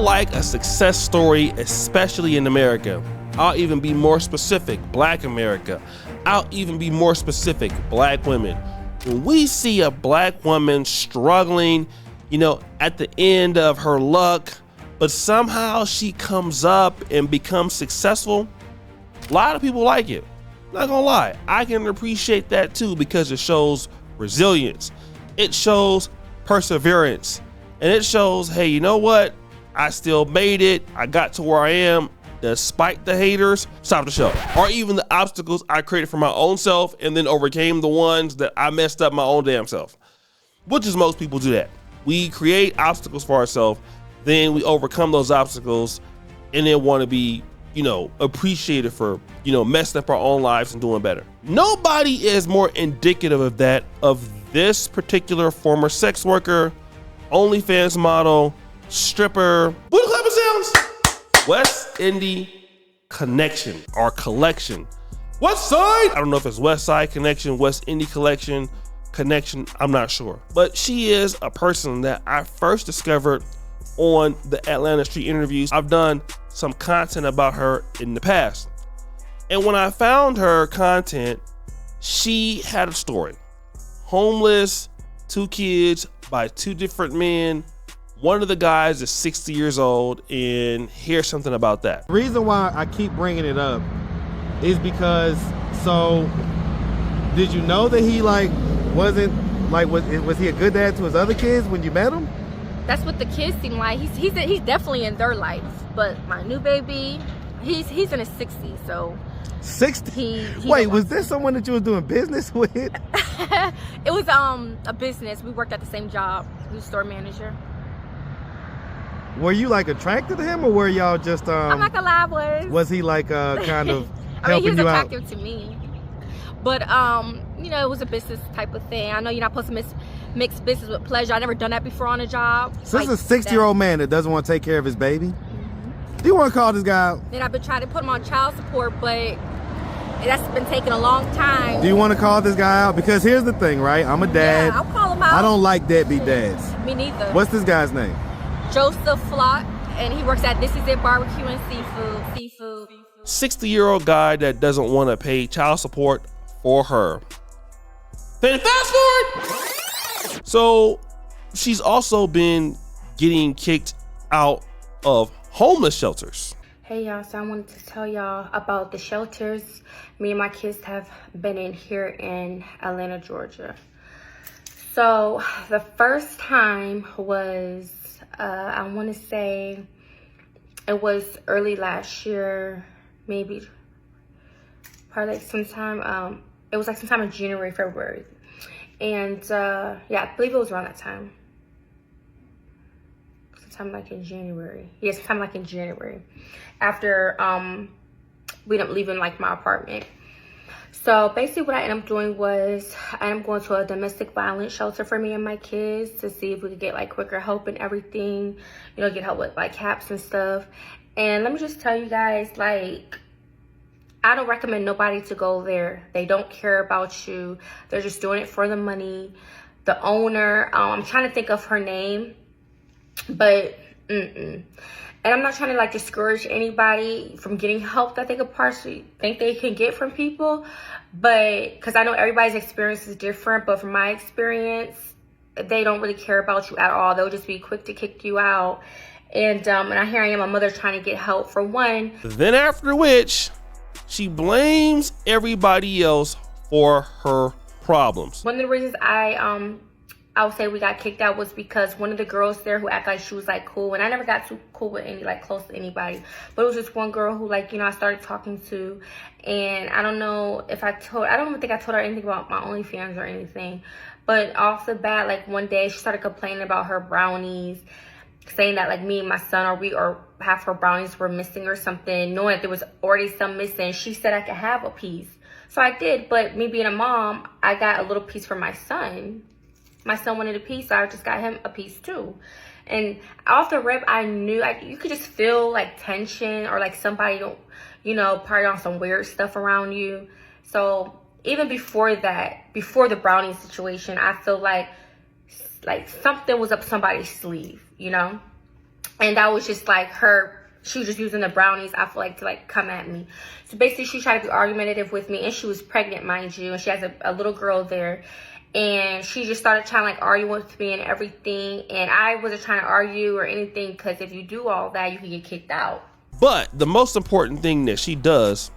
like a success story, especially in America, I'll even be more specific, Black America, I'll even be more specific, Black women. When we see a Black woman struggling, at the end of her luck, but somehow she comes up and becomes successful, a lot of people like it. Not gonna lie, I can appreciate that too, because it shows resilience, it shows perseverance, and it shows, hey, you know what? I still made it. I got to where I am despite the haters. Stop the show. Or even the obstacles I created for my own self and then overcame the ones that I messed up my own damn self. Which is most people do that. We create obstacles for ourselves, then we overcome those obstacles and then want to be appreciated for, messing up our own lives and doing better. Nobody is more indicative of that, of this particular former sex worker, OnlyFans model, stripper, booty clapping sounds, West Indie Connection or Collection. West Side? I don't know if it's West Side Connection, West Indie Connection, I'm not sure. But she is a person that I first discovered on the Atlanta Street Interviews. I've done some content about her in the past. And when I found her content, she had a story. Homeless, 2 kids by 2 different men. One of the guys is 60 years old, and here's something about that. The reason why I keep bringing it up is because, did you know that he was he a good dad to his other kids when you met him? That's what the kids seem like. He's definitely in their life. But my new baby, he's in his 60s, so 60. Wait, was this someone that you were doing business with? It was a business. We worked at the same job. He was store manager. Were you attracted to him, or were y'all just I'm not gonna lie, was he kind of I mean, he was helping you out? attractive to me. But it was a business type of thing. I know you're not supposed to mix business with pleasure. I've never done that before on a job. So this is a 60-year-old man that doesn't want to take care of his baby? Mm-hmm. Do you want to call this guy out? Then I've been trying to put him on child support, but that's been taking a long time. Do you want to call this guy out? Because here's the thing, right? I'm a dad. Yeah, I'll call him out. I don't like deadbeat dads. Me neither. What's this guy's name? Joseph Flock, and he works at This Is It Barbecue and Seafood. 60-year-old guy that doesn't want to pay child support for her. Then fast forward. So she's also been getting kicked out of homeless shelters. Hey y'all, so I wanted to tell y'all about the shelters me and my kids have been in here in Atlanta, Georgia. So the first time was, I want to say it was early last year, maybe probably sometime, it was sometime in January, February. And yeah, I believe it was around that time. Sometime in January. Yeah, sometime in January. After we ended up leaving my apartment. So basically what I ended up doing was I am going to a domestic violence shelter for me and my kids to see if we could get quicker help and everything, get help with CAPS and stuff. And let me just tell you guys, I don't recommend nobody to go there. They don't care about you. They're just doing it for the money. The owner, I'm trying to think of her name, but and I'm not trying to discourage anybody from getting help that they could partially think they can get from people, but because I know everybody's experience is different, but from my experience, they don't really care about you at all. They'll just be quick to kick you out. And here I am, my mother trying to get help for one. Then after which, she blames everybody else for her problems. One of the reasons I would say we got kicked out was because one of the girls there who acted like she was cool, and I never got too cool with any close to anybody, but it was just one girl who I started talking to, and I don't know if I don't even think I told her anything about my OnlyFans or anything, but off the bat, one day she started complaining about her brownies, saying that me and my son or half her brownies were missing or something, knowing that there was already some missing. She said I could have a piece, so I did, but me being a mom, I got a little piece for my son. My son wanted a piece, so I just got him a piece too. And off the rip, I knew you could just feel tension or somebody party on some weird stuff around you. So even before that, before the brownie situation, I feel like something was up somebody's sleeve, And that was just like she was just using the brownies, I feel like, to like come at me. So basically she tried to be argumentative with me, and she was pregnant, mind you, and she has a little girl there. And she just started trying to like argue with me and everything. And I wasn't trying to argue or anything, because if you do all that, you can get kicked out. But the most important thing that she does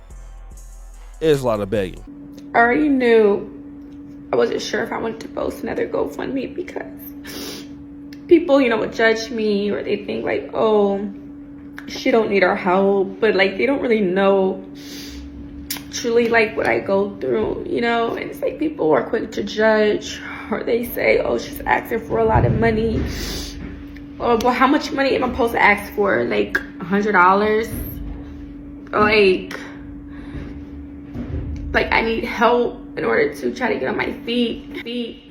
is a lot of begging. I already knew I wasn't sure if I wanted to post another GoFundMe, because people, you know, would judge me, or they think like, oh, she don't need our help. But like, they don't really know truly like what I go through, you know. And it's like people are quick to judge, or they say, oh, she's asking for a lot of money. Oh, but how much money am I supposed to ask for? Like $100? Like I need help in order to try to get on my feet.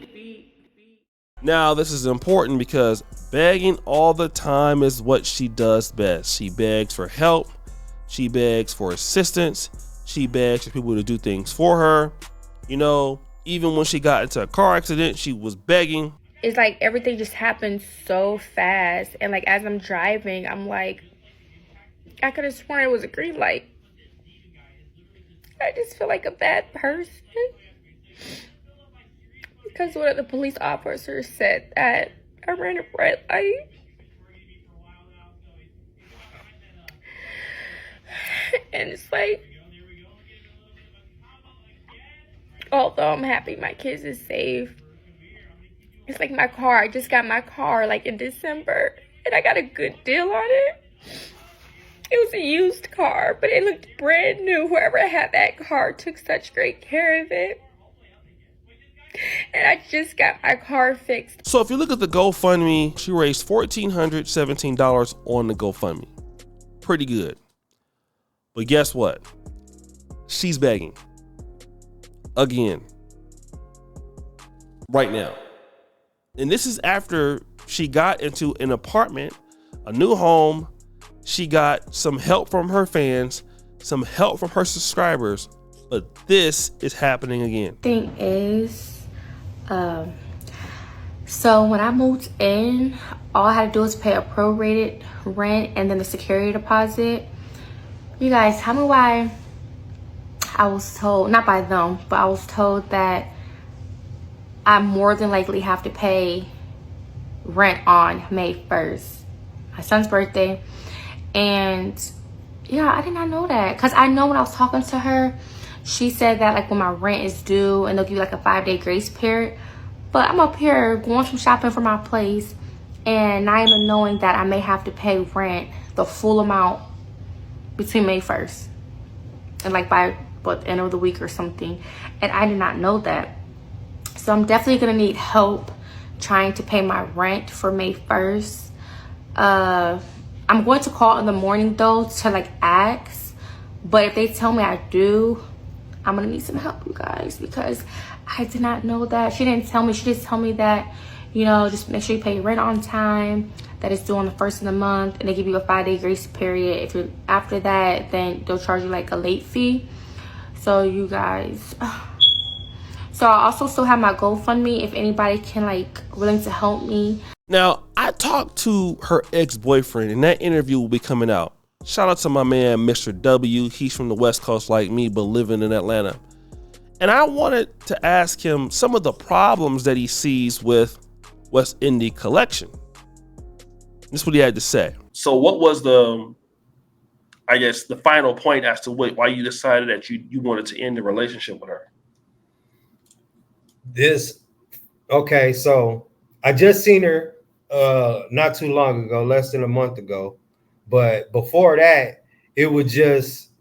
Now, this is important because begging all the time is what she does best. She begs for help. She begs for assistance. She begs for people to do things for her. You know, even when she got into a car accident, she was begging. It's like everything just happened so fast. And like as I'm driving, I'm like, I could have sworn it was a green light. I just feel like a bad person. Because one of the police officers said that I ran a red light. And it's like, although I'm happy my kids is safe, it's like my car, I just got my car like in December, and I got a good deal on it. It was a used car, but it looked brand new. Whoever had that car took such great care of it. And I just got my car fixed. So if you look at the GoFundMe, she raised $1,417 on the GoFundMe. Pretty good. But guess what? She's begging. Again. Right now. And this is after she got into an apartment, a new home. She got some help from her fans, some help from her subscribers. But this is happening again. Thing is, so when I moved in, all I had to do was pay a prorated rent and then the security deposit. You guys, tell me why I was told, not by them, but I was told that I more than likely have to pay rent on May 1st, my son's birthday. And yeah, I did not know that, because I know when I was talking to her, she said that like when my rent is due and they'll give you like a 5-day grace period. But I'm up here going some shopping for my place and not even knowing that I may have to pay rent, the full amount, between May 1st and like by the end of the week or something. And I did not know that. So I'm definitely gonna need help trying to pay my rent for May 1st. I'm going to call in the morning though to like ask, but if they tell me I do, I'm gonna need some help, you guys, because I did not know that. She didn't tell me. She just told me that, you know, just make sure you pay your rent on time, that it's due on the 1st of the month, and they give you a 5-day grace period. If you're after that, then they'll charge you like a late fee. So you guys, so I also still have my GoFundMe if anybody can like willing to help me. Now, I talked to her ex-boyfriend, and that interview will be coming out. Shout out to my man, Mr. W. He's from the West Coast like me, but living in Atlanta. And I wanted to ask him some of the problems that he sees with West Indie Collection. This is what he had to say. So what was the final point as to why you decided that you wanted to end the relationship with her? Okay, so I just seen her not too long ago, less than a month ago. But before that, it was just,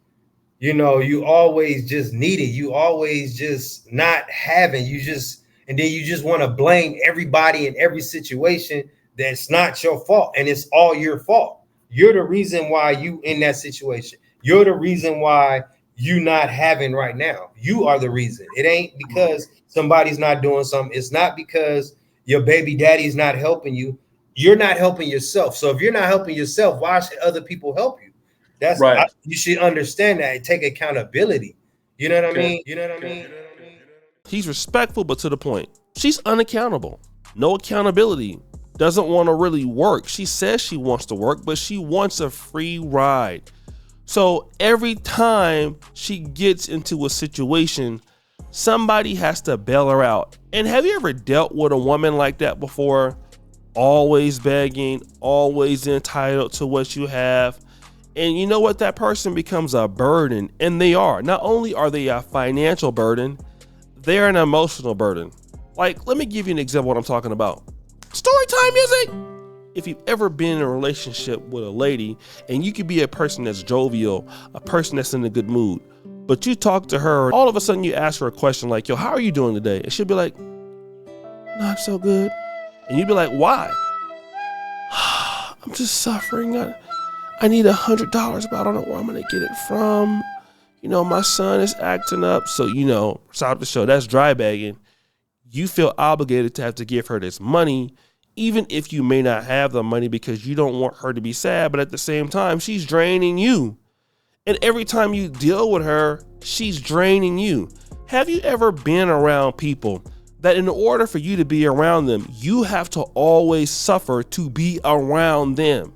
you know, you always just need it. You always just not having, and then you just want to blame everybody in every situation that's not your fault. And it's all your fault. You're the reason why you in that situation. You're the reason why you not having right now. You are the reason. It ain't because somebody's not doing something. It's not because your baby daddy's not helping you. You're not helping yourself. So if you're not helping yourself, why should other people help you? That's right. You should understand that and take accountability. You know what I mean? You know what I mean? He's respectful, but to the point. She's unaccountable. No accountability. doesn't want to really work. She says she wants to work, but she wants a free ride. So every time she gets into a situation, somebody has to bail her out. And have you ever dealt with a woman like that before? Always begging, always entitled to what you have. And you know what? That person becomes a burden. And they are. Not only are they a financial burden, they're an emotional burden. Like, let me give you an example of what I'm talking about. Storytime music. If you've ever been in a relationship with a lady, and you could be a person that's jovial, a person that's in a good mood, but you talk to her, all of a sudden you ask her a question like, yo, how are you doing today? And she'll be like, not so good. And you'd be like, why? I'm just suffering. I need $100, but I don't know where I'm going to get it from. You know, my son is acting up. So, you know, stop the show. That's dry bagging. You feel obligated to have to give her this money, even if you may not have the money because you don't want her to be sad. But at the same time, she's draining you. And every time you deal with her, she's draining you. Have you ever been around people that in order for you to be around them, you have to always suffer to be around them?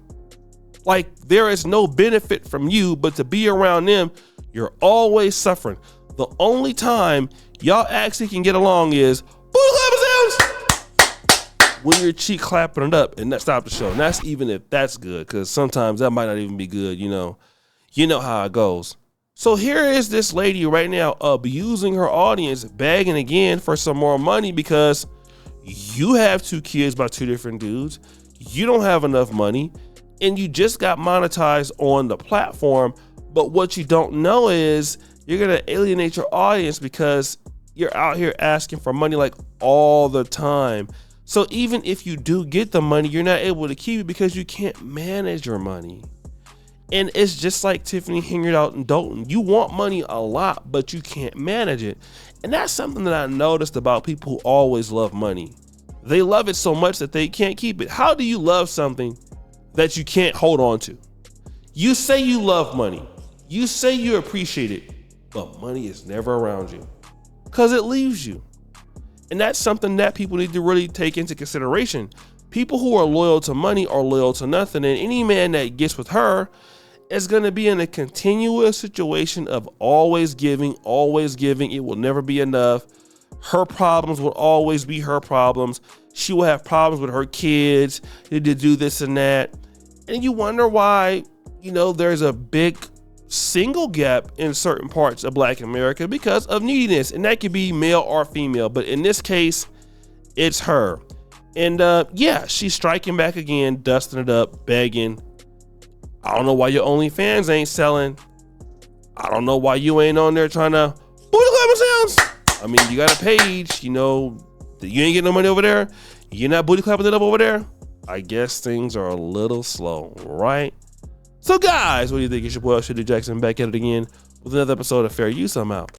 Like, there is no benefit from you, but to be around them, you're always suffering. The only time y'all actually can get along is booty clapping sounds when you're cheek clapping it up, and that stop the show. And that's even if that's good, because sometimes that might not even be good. You know how it goes. So here is this lady right now abusing her audience, begging again for some more money because you have 2 kids by 2 different dudes. You don't have enough money, and you just got monetized on the platform. But what you don't know is you're going to alienate your audience because you're out here asking for money like all the time. So even if you do get the money, you're not able to keep it because you can't manage your money. And it's just like Tiffany Hingard out in Dalton. You want money a lot, but you can't manage it. And that's something that I noticed about people who always love money. They love it so much that they can't keep it. How do you love something that you can't hold on to? You say you love money. You say you appreciate it, but money is never around you because it leaves you. And that's something that people need to really take into consideration. People who are loyal to money are loyal to nothing. And any man that gets with her is going to be in a continuous situation of always giving. It will never be enough. Her problems will always be her problems. She will have problems with her kids. Need to do this and that. And you wonder why, there's a big single gap in certain parts of Black America because of neediness. And that could be male or female. But in this case, it's her. And she's striking back again, dusting it up, begging. I don't know why your OnlyFans ain't selling. I don't know why you ain't on there trying to booty clapping sounds. I mean, you got a page, you ain't getting no money over there. You're not booty clapping it up over there. I guess things are a little slow, right? So guys, what do you think? It's your boy, Shitty Jackson, back at it again with another episode of Fair Use. I'm out.